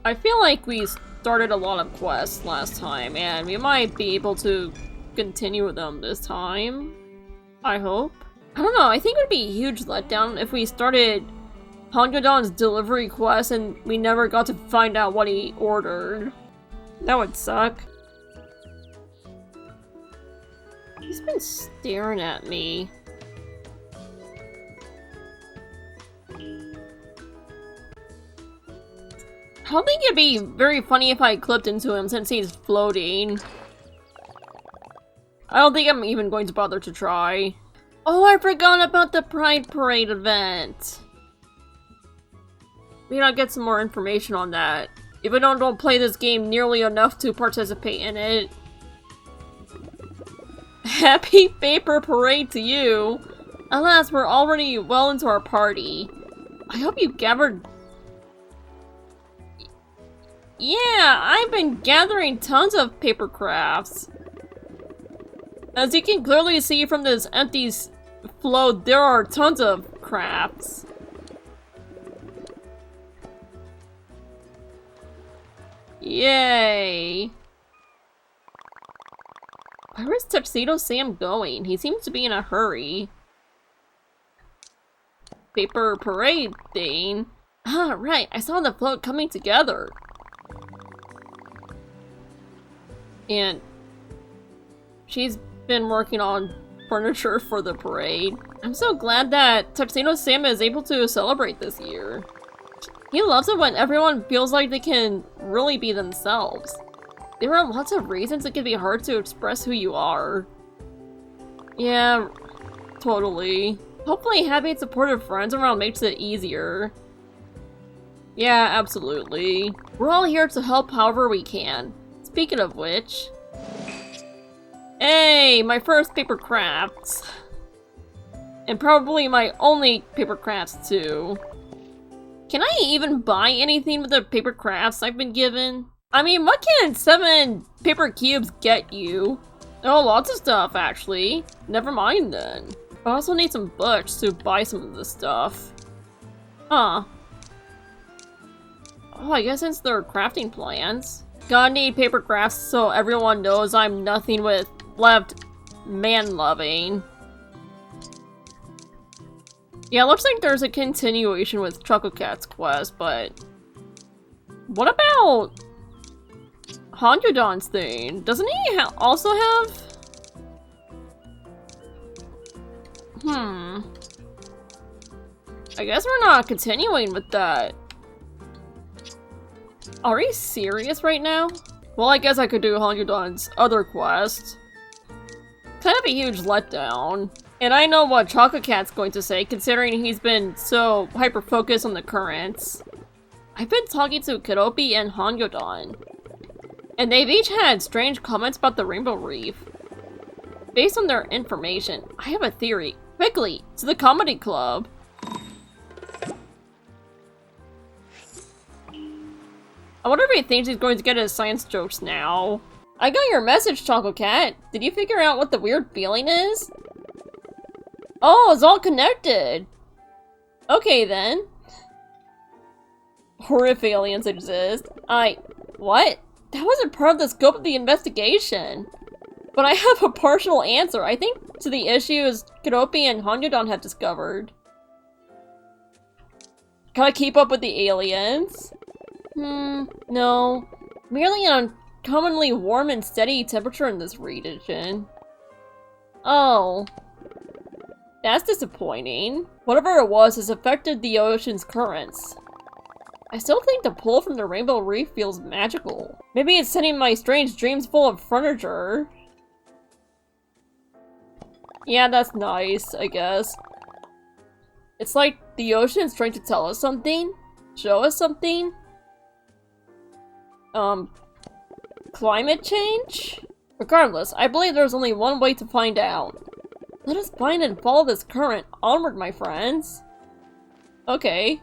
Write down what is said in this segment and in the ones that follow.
I feel like we started a lot of quests last time, and we might be able to continue with them this time. I hope. I don't know, I think it would be a huge letdown if we started hangyodon's delivery quest and we never got to find out what he ordered. That would suck. He's been staring at me. I don't think it'd be very funny if I clipped into him since he's floating. I don't think I'm even going to bother to try. Oh, I forgot about the Pride Parade event! We gotta get some more information on that. Even though I don't play this game nearly enough to participate in it. Happy Paper Parade to you! Alas, we're already well into our party. I hope you gathered... Yeah, I've been gathering tons of paper crafts. As you can clearly see from this empty float, there are tons of crafts. Yay! Where is Tuxedo Sam going? He seems to be in a hurry. Paper parade thing. Ah, right, I saw the float coming together. And she's been working on furniture for the parade. I'm so glad that Tuxedo Sam is able to celebrate this year. He loves it when everyone feels like they can really be themselves. There are lots of reasons it can be hard to express who you are. Yeah, totally. Hopefully having supportive friends around makes it easier. Yeah, absolutely. We're all here to help however we can. Speaking of which... Hey, my first paper crafts. And probably my only paper crafts too. Can I even buy anything with the paper crafts I've been given? I mean, what can 7 paper cubes get you? Oh, lots of stuff actually. Never mind then. I also need some books to buy some of this stuff. Huh. Oh, I guess since they're crafting plans. Gotta need paper crafts so everyone knows I'm nothing with left man-loving. Yeah, it looks like there's a continuation with Choco Cat's quest, but... What about... hangyodon's thing? Doesn't he also have... I guess we're not continuing with that. Are we serious right now? Well, I guess I could do hangyodon's other quest. Kind of a huge letdown. And I know what Choco Cat's going to say, considering he's been so hyper-focused on the currents. I've been talking to Kidopi and hangyodon, and they've each had strange comments about the Rainbow Reef. Based on their information, I have a theory. Quickly, to the comedy club! I wonder if he thinks he's going to get his science jokes now. I got your message, Choco Cat. Did you figure out what the weird feeling is? Oh, it's all connected! Okay then. Or if aliens exist. What? That wasn't part of the scope of the investigation. But I have a partial answer, I think, to the issues Kidopi and hangyodon have discovered. Gotta keep up with the aliens? No. Merely an uncommonly warm and steady temperature in this region. Oh. That's disappointing. Whatever it was has affected the ocean's currents. I still think the pull from the Rainbow Reef feels magical. Maybe it's sending my strange dreams full of furniture. Yeah, that's nice, I guess. It's like the ocean's trying to tell us something? Show us something? Climate change? Regardless, I believe there's only one way to find out. Let us find and follow this current. Onward, my friends. Okay.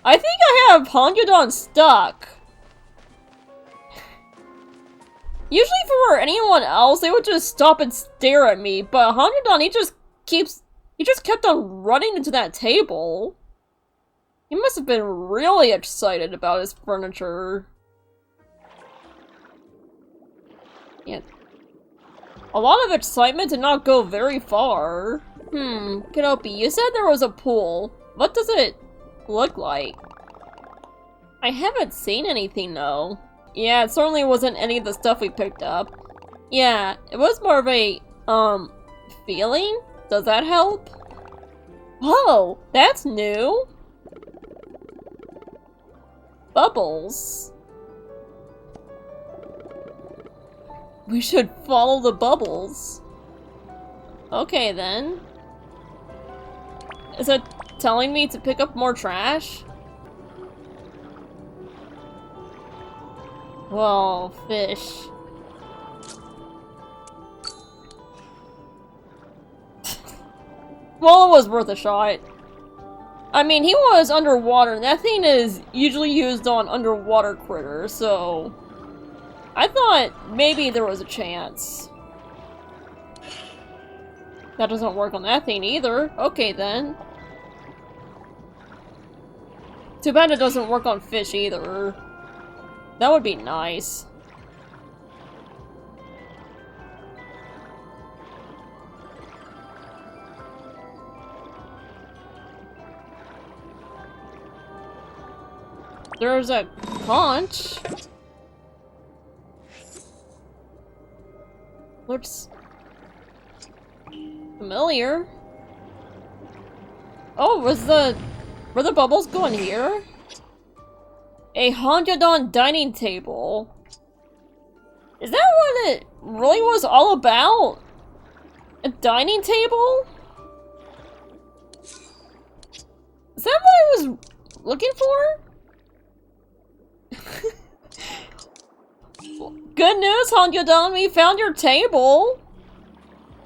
I think I have hangyodon stuck. Usually for anyone else, they would just stop and stare at me, but hangyodon, he just keeps He just kept on running into that table. He must have been really excited about his furniture. Yeah. A lot of excitement did not go very far. Kenobi, you said there was a pool. What does it look like? I haven't seen anything though. Yeah, it certainly wasn't any of the stuff we picked up. Yeah, it was more of a, feeling? Does that help? Whoa, that's new! Bubbles. We should follow the bubbles. Okay then. Is it telling me to pick up more trash? Whoa, fish. Well, it was worth a shot. I mean, he was underwater, and that thing is usually used on underwater critters, so... I thought maybe there was a chance. That doesn't work on that thing either. Okay, then. Too bad it doesn't work on fish either. That would be nice. There's a conch. Looks familiar. Oh, were the bubbles going here? A hangyodon dining table. Is that what it really was all about? A dining table? Is that what I was looking for? Good news, hangyodon, we found your table!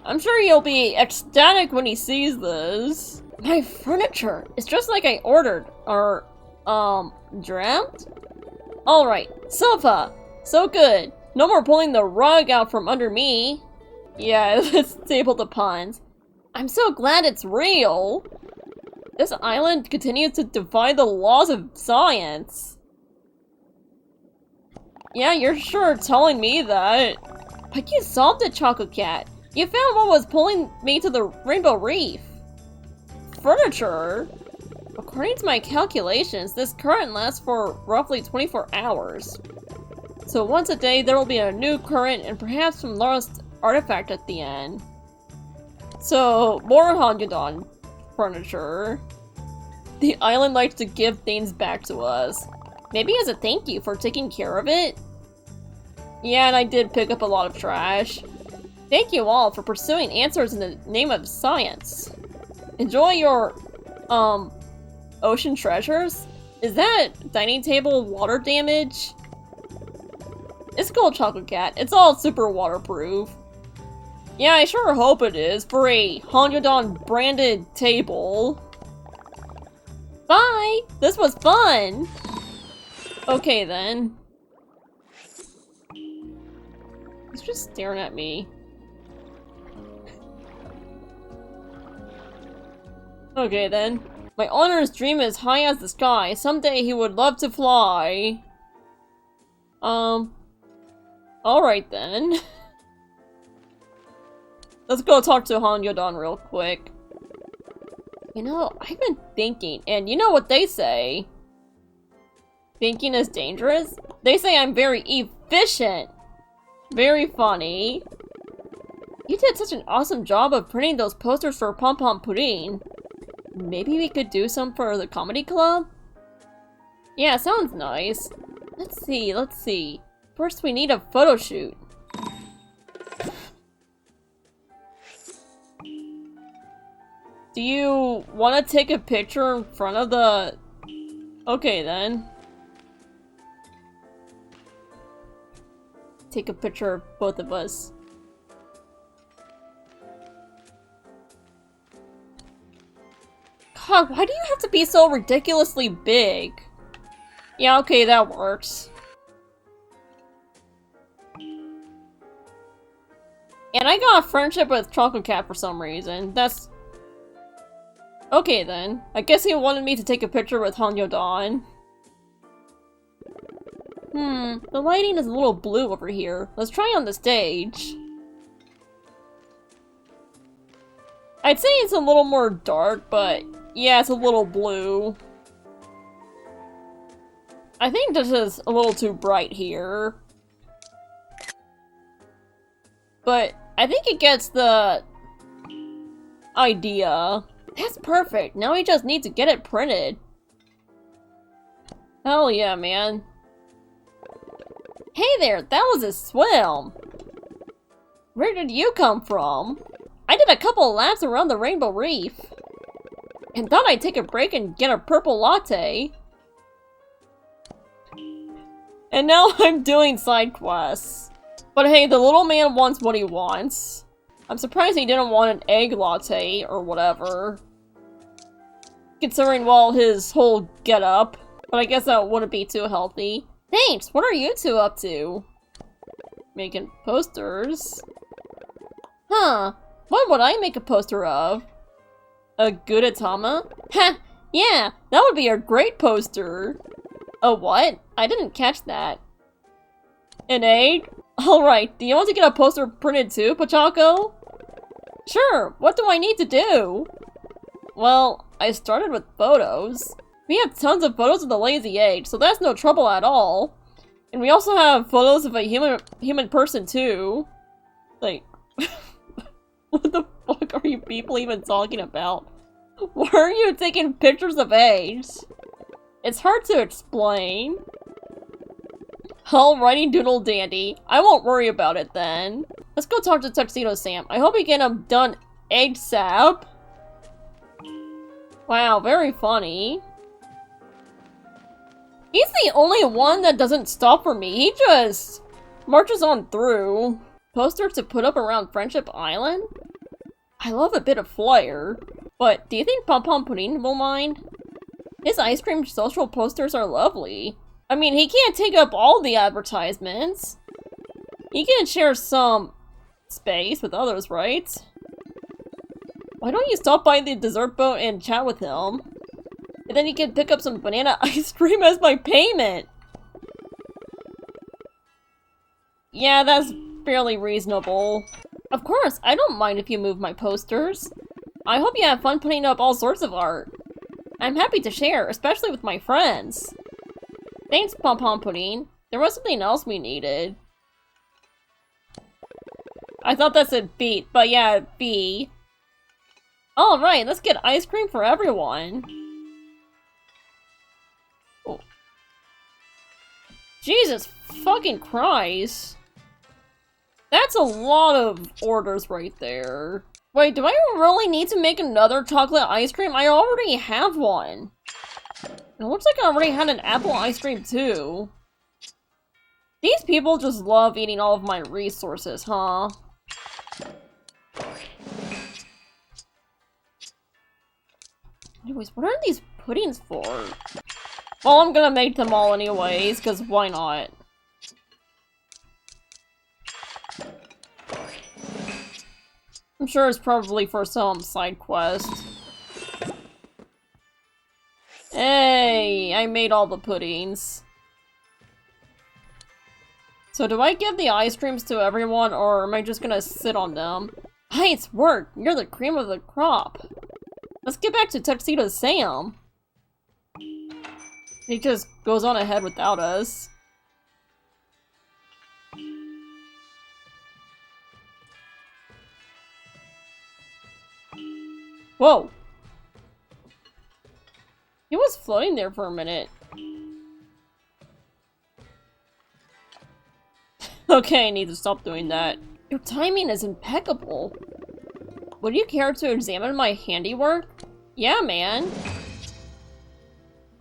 I'm sure he'll be ecstatic when he sees this. My furniture is just like I ordered, or, dreamt? Alright, sofa! So good! No more pulling the rug out from under me! Yeah, let's table the puns. I'm so glad it's real! This island continues to defy the laws of science. Yeah, you're sure telling me that. But you solved it, Chocolate Cat. You found what was pulling me to the Rainbow Reef. Furniture? According to my calculations, this current lasts for roughly 24 hours. So once a day, there will be a new current and perhaps some lost artifact at the end. So, more hangyodon furniture. The island likes to give things back to us. Maybe as a thank you for taking care of it? Yeah, and I did pick up a lot of trash. Thank you all for pursuing answers in the name of science. Enjoy your, ocean treasures? Is that dining table water damage? It's cool, Chocolate Cat. It's all super waterproof. Yeah, I sure hope it is for a hangyodon branded table. Bye! This was fun! Okay then. He's just staring at me. Okay then. My owner's dream is high as the sky. Someday he would love to fly. Alright then. Let's go talk to hangyodon real quick. You know, I've been thinking, and you know what they say? Thinking is dangerous? They say I'm very efficient! Very funny. You did such an awesome job of printing those posters for Pom Pom Pudding. Maybe we could do some for the comedy club? Yeah, sounds nice. Let's see. First we need a photo shoot. Do you want to take a picture in front of the... Okay then. Take a picture of both of us. God, why do you have to be so ridiculously big? Yeah, okay, that works. And I got a friendship with Chocolate Cat for some reason. That's Okay then. I guess he wanted me to take a picture with hangyodon. The lighting is a little blue over here. Let's try on the stage. I'd say it's a little more dark, but yeah, it's a little blue. I think this is a little too bright here. But I think it gets the idea. That's perfect. Now we just need to get it printed. Hell yeah, man. Hey there, that was a swim! Where did you come from? I did a couple laps around the Rainbow Reef. And thought I'd take a break and get a purple latte. And now I'm doing side quests. But hey, the little man wants what he wants. I'm surprised he didn't want an egg latte or whatever. Considering, well, his whole getup. But I guess that wouldn't be too healthy. Thanks! What are you two up to? Making posters? Huh. What would I make a poster of? A Gudetama? Ha! Yeah! That would be a great poster! A what? I didn't catch that. An egg? Alright, do you want to get a poster printed too, Pachako? Sure, what do I need to do? Well, I started with photos. We have tons of photos of the lazy egg, so that's no trouble at all. And we also have photos of a human person too. Like, what the fuck are you people even talking about? Why are you taking pictures of eggs? It's hard to explain. Alrighty, doodle dandy. I won't worry about it then. Let's go talk to Tuxedo Sam. I hope we get him done ASAP. Wow, very funny. He's the only one that doesn't stop for me. He just marches on through. Poster to put up around Friendship Island? I love a bit of flair. But do you think Pom Pom Pudding will mind? His ice cream social posters are lovely. I mean, he can't take up all the advertisements. He can share some space with others, right? Why don't you stop by the dessert boat and chat with him? And then you can pick up some banana ice cream as my payment! Yeah, that's fairly reasonable. Of course, I don't mind if you move my posters. I hope you have fun putting up all sorts of art. I'm happy to share, especially with my friends. Thanks, Pom Pom Pudding. There was something else we needed. I thought that said beat, but yeah, B. Alright, let's get ice cream for everyone. Oh. Jesus fucking Christ. That's a lot of orders right there. Wait, do I really need to make another chocolate ice cream? I already have one. It looks like I already had an apple ice cream too. These people just love eating all of my resources, huh? Anyways, what are these puddings for? Well, I'm gonna make them all anyways, because why not? I'm sure it's probably for some side quest. Hey, I made all the puddings. So do I give the ice creams to everyone, or am I just gonna sit on them? Hey, it's work! You're the cream of the crop! Let's get back to Tuxedo Sam! He just goes on ahead without us. Whoa! He was floating there for a minute. Okay, I need to stop doing that. Your timing is impeccable. Would you care to examine my handiwork? Yeah, man.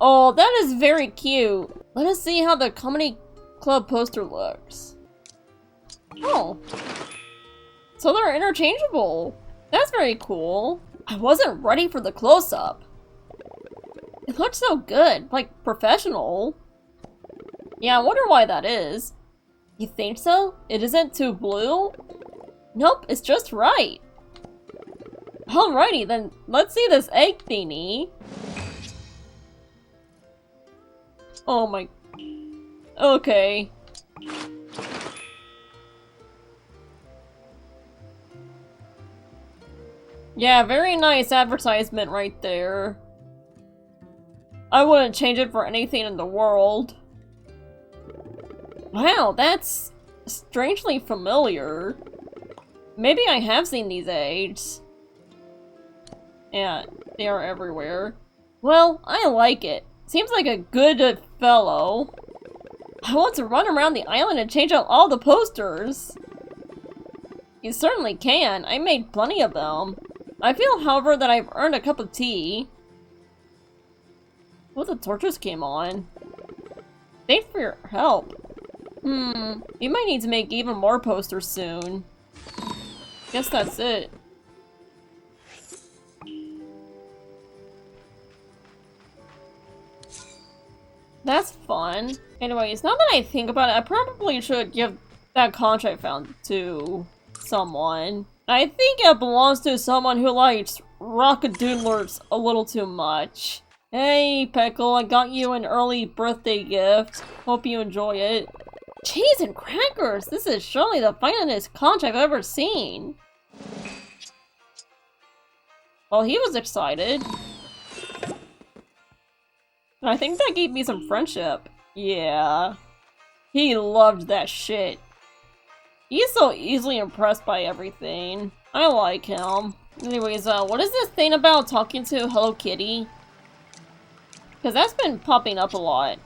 Oh, that is very cute. Let us see how the comedy club poster looks. Oh. So they're interchangeable. That's very cool. I wasn't ready for the close-up. It looks so good, like professional. Yeah, I wonder why that is. You think so? It isn't too blue? Nope, it's just right. Alrighty, then let's see this egg thingy. Oh my... Okay. Yeah, very nice advertisement right there. I wouldn't change it for anything in the world. Wow, that's strangely familiar. Maybe I have seen these eggs. Yeah, they are everywhere. Well, I like it. Seems like a good fellow. I want to run around the island and change out all the posters. You certainly can. I made plenty of them. I feel, however, that I've earned a cup of tea. Oh, the torches came on. Thanks for your help. You might need to make even more posters soon. Guess that's it. That's fun. Anyways, now that I think about it, I probably should give that contract I found to someone. I think it belongs to someone who likes rockadoodlers a little too much. Hey, Peckle, I got you an early birthday gift. Hope you enjoy it. Cheese and crackers! This is surely the finest contract I've ever seen. Well, he was excited. I think that gave me some friendship. Yeah. He loved that shit. He's so easily impressed by everything. I like him. Anyways, what is this thing about talking to Hello Kitty? Because that's been popping up a lot.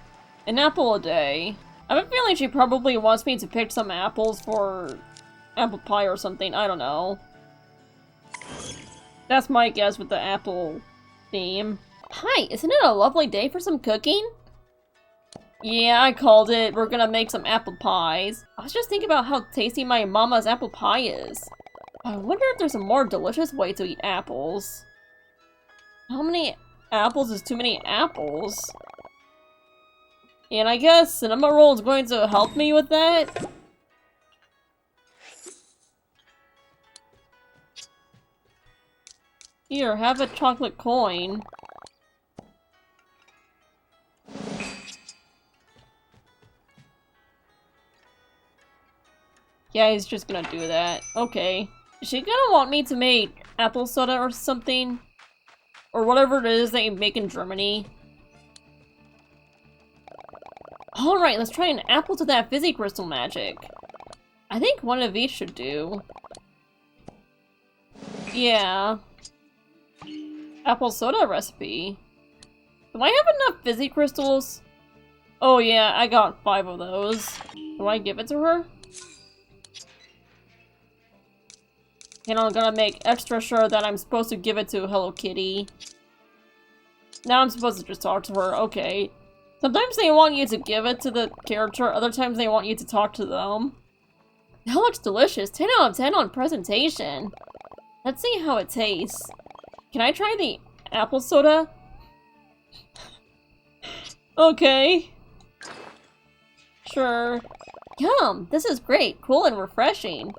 An apple a day. I have a feeling she probably wants me to pick some apples for apple pie or something. I don't know. That's my guess with the apple theme. Hi, isn't it a lovely day for some cooking? Yeah, I called it. We're gonna make some apple pies. I was just thinking about how tasty my mama's apple pie is. I wonder if there's a more delicious way to eat apples. How many apples is too many apples? And I guess Cinema Roll is going to help me with that? Here, have a chocolate coin. Yeah, he's just gonna do that. Okay. Is she gonna want me to make apple soda or something? Or whatever it is they make in Germany? Alright, let's try an apple to that fizzy crystal magic. I think one of each should do. Yeah. Apple soda recipe. Do I have enough fizzy crystals? Oh yeah, I got 5 of those. Do I give it to her? And I'm gonna make extra sure that I'm supposed to give it to Hello Kitty. Now I'm supposed to just talk to her, okay. Sometimes they want you to give it to the character, other times they want you to talk to them. That looks delicious, 10 out of 10 on presentation. Let's see how it tastes. Can I try the apple soda? Okay. Sure. Yum, this is great, cool and refreshing.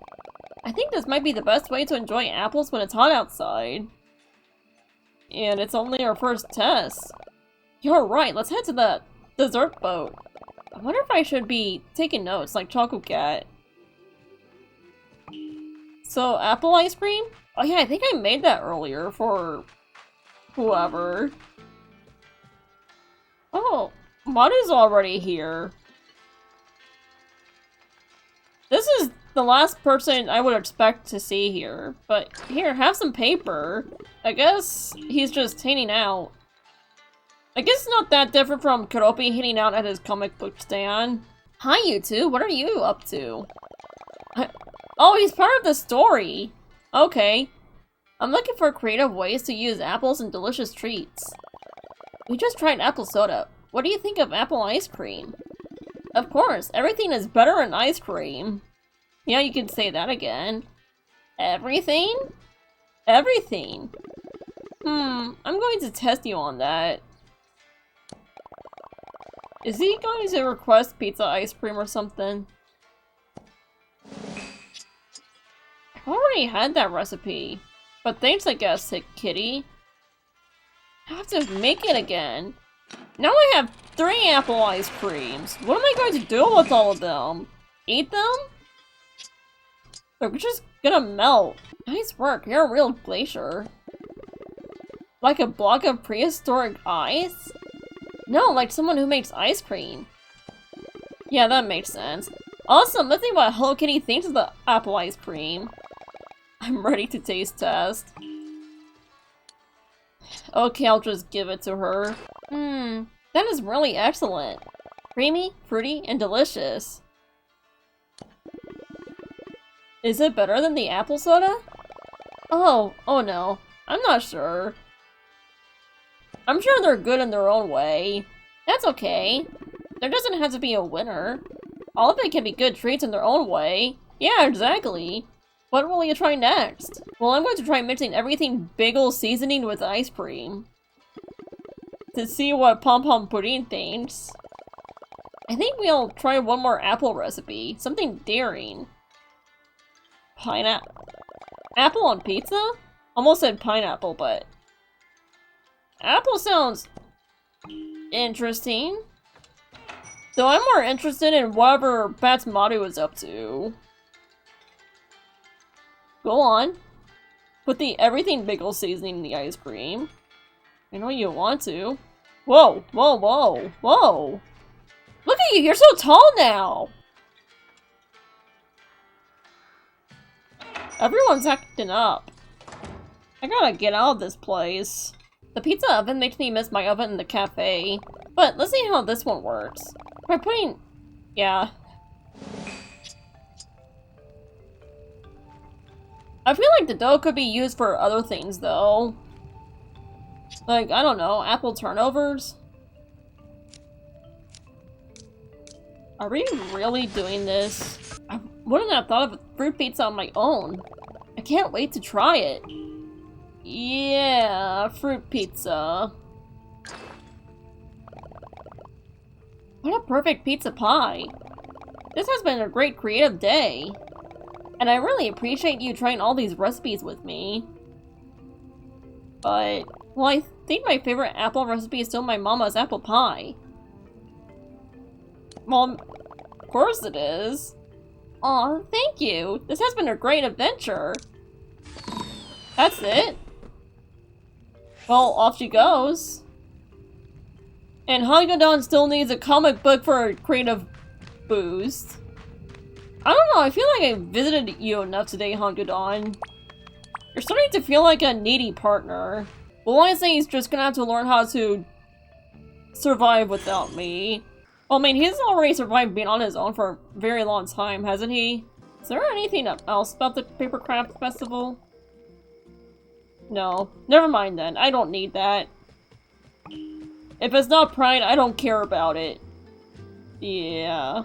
I think this might be the best way to enjoy apples when it's hot outside. And it's only our first test. You're right, let's head to the dessert boat. I wonder if I should be taking notes like Choco Cat. So, apple ice cream? Oh yeah, I think I made that earlier for whoever. Oh, Maru's already here. This is the last person I would expect to see here. But here, have some paper. I guess he's just hanging out. I guess it's not that different from Kuropi hanging out at his comic book stand. Hi, you two. What are you up to? Oh, he's part of the story. Okay. I'm looking for creative ways to use apples in delicious treats. We just tried apple soda. What do you think of apple ice cream? Of course, everything is better in ice cream. Yeah, you can say that again. Everything? Everything. I'm going to test you on that. Is he going to request pizza ice cream or something? I've already had that recipe. But thanks, I guess, Kitty. I have to make it again. Now I have 3 apple ice creams. What am I going to do with all of them? Eat them? They're just gonna melt. Nice work, you're a real glacier. Like a block of prehistoric ice? No, like someone who makes ice cream. Yeah, that makes sense. Awesome, let's see what Hello Kitty thinks of the apple ice cream. I'm ready to taste test. Okay, I'll just give it to her. That is really excellent. Creamy, fruity, and delicious. Is it better than the apple soda? Oh no. I'm not sure. I'm sure they're good in their own way. That's okay. There doesn't have to be a winner. All of it can be good treats in their own way. Yeah, exactly. What will you try next? Well, I'm going to try mixing everything bagel seasoning with ice cream. To see what Pom Pom Pudding thinks. I think we'll try one more apple recipe. Something daring. Pineapple? Apple on pizza? Almost said pineapple, but... Apple sounds... interesting. Though I'm more interested in whatever badtz-maru is up to. Go on. Put the everything bagel seasoning in the ice cream. I know you want to. Whoa, whoa, whoa, whoa! Look at you, you're so tall now! Everyone's acting up. I gotta get out of this place. The pizza oven makes me miss my oven in the cafe. But let's see how this one works. By putting... yeah. I feel like the dough could be used for other things, though. Like, I don't know, apple turnovers? Are we really doing this? I wouldn't have thought of a fruit pizza on my own. I can't wait to try it. Yeah, fruit pizza. What a perfect pizza pie. This has been a great creative day. And I really appreciate you trying all these recipes with me. But, well, I think my favorite apple recipe is still my mama's apple pie. Well, of course it is. Aw, thank you. This has been a great adventure. That's it. Well, off she goes. And Hangyodon still needs a comic book for a creative boost. I don't know, I feel like I visited you enough today, Hangyodon. You're starting to feel like a needy partner. Well, I say he's just gonna have to learn how to survive without me. Well, I mean, he's already survived being on his own for a very long time, hasn't he? Is there anything else about the Paper Craft Festival? No. Never mind then. I don't need that. If it's not Pride, I don't care about it. Yeah.